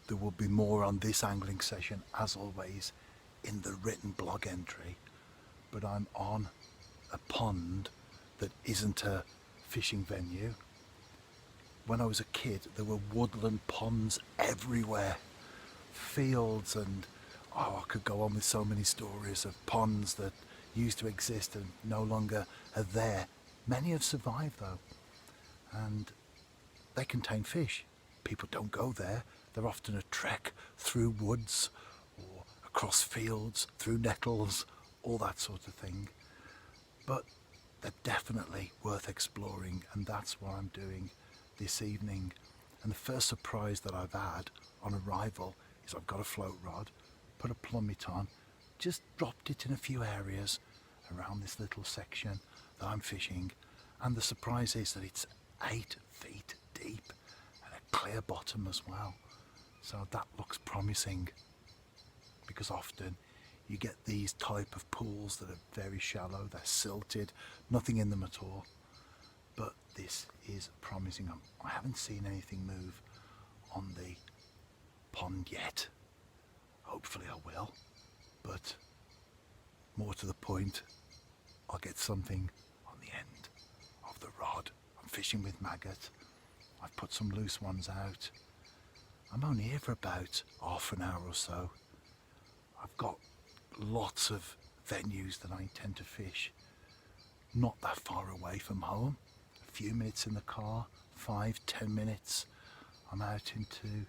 There will be more on this angling session, as always, in the written blog entry. But I'm on a pond that isn't a fishing venue. When I was a kid, there were woodland ponds everywhere. Fields and, I could go on with so many stories of ponds that used to exist and no longer are there. Many have survived though, and they contain fish. People don't go there. They're often a trek through woods or across fields, through nettles, all that sort of thing. But they're definitely worth exploring, and that's what I'm doing this evening. And the first surprise that I've had on arrival is I've got a float rod, put a plummet on, just dropped it in a few areas around this little section that I'm fishing, and the surprise is that it's 8 feet deep and a clear bottom as well. So that looks promising, because often you get these type of pools that are very shallow, they're silted, nothing in them at all. But this is promising. I haven't seen anything move on the pond yet. Hopefully I will, but more to the point, I'll get something on the end of the rod. I'm fishing with maggot. I've put some loose ones out. I'm only here for about half an hour or so. I've got lots of venues that I intend to fish, not that far away from home. A few minutes in the car, 5-10 minutes, I'm out into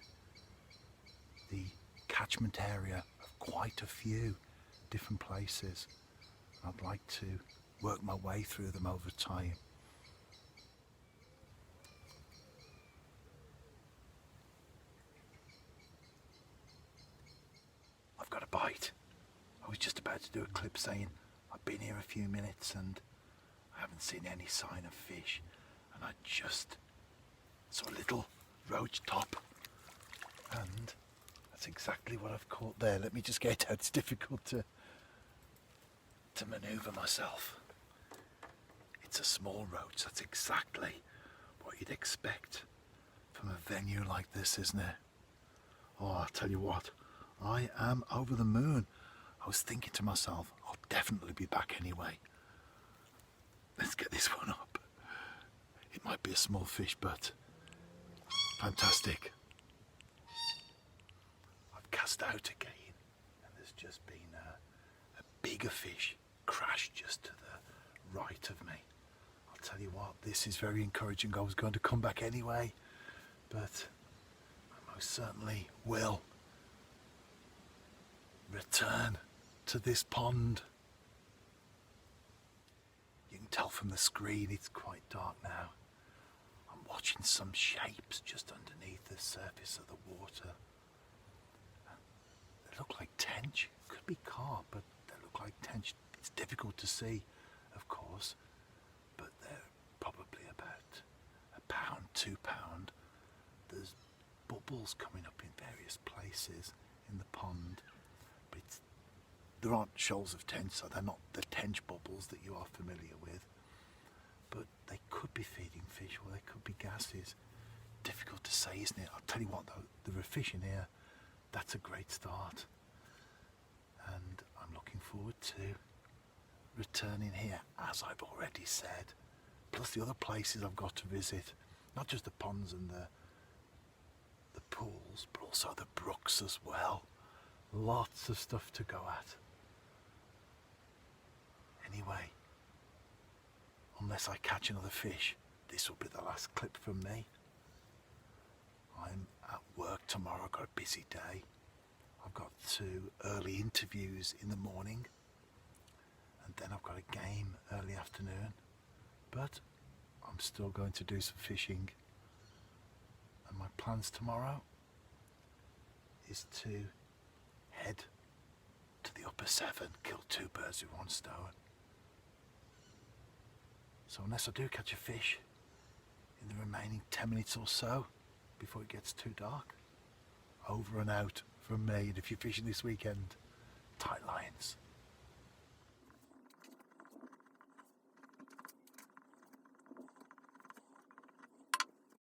the catchment area of quite a few different places. I'd like to work my way through them over time. I've got a bite. I was just about to do a clip saying I've been here a few minutes and I haven't seen any sign of fish, and I just saw a little roach top, and that's exactly what I've caught there. Let me just get out. It's difficult to manoeuvre myself. It's a small roach. That's exactly what you'd expect from a venue like this, isn't it? Oh, I'll tell you what, I am over the moon. I was thinking to myself, I'll definitely be back anyway. Let's get this one up. It might be a small fish, but fantastic. I've cast out again, and there's just been a bigger fish crash just to the right of me. I'll tell you what, this is very encouraging. I was going to come back anyway, but I most certainly will return to this pond. You can tell from the screen it's quite dark now. I'm watching some shapes just underneath the surface of the water. They look like tench. Could be carp, but they look like tench. It's difficult to see, of course, but they're probably about a pound, 2 pound. There's bubbles coming up in various places in the pond, but there aren't shoals of tench, so they're not the tench bubbles that you are familiar with. But they could be feeding fish, or they could be gases. Difficult to say, isn't it? I'll tell you what though, there are fish in here. That's a great start. And I'm looking forward to returning here, as I've already said. Plus the other places I've got to visit. Not just the ponds and the pools, but also the brooks as well. Lots of stuff to go at. Anyway, unless I catch another fish, this will be the last clip from me. I'm at work tomorrow, I've got a busy day. I've got 2 early interviews in the morning, and then I've got a game early afternoon. But I'm still going to do some fishing. And my plans tomorrow is to head to the upper Severn, kill 2 birds with 1 stone. So unless I do catch a fish in the remaining 10 minutes or so before it gets too dark, over and out from me. And if you're fishing this weekend, tight lines.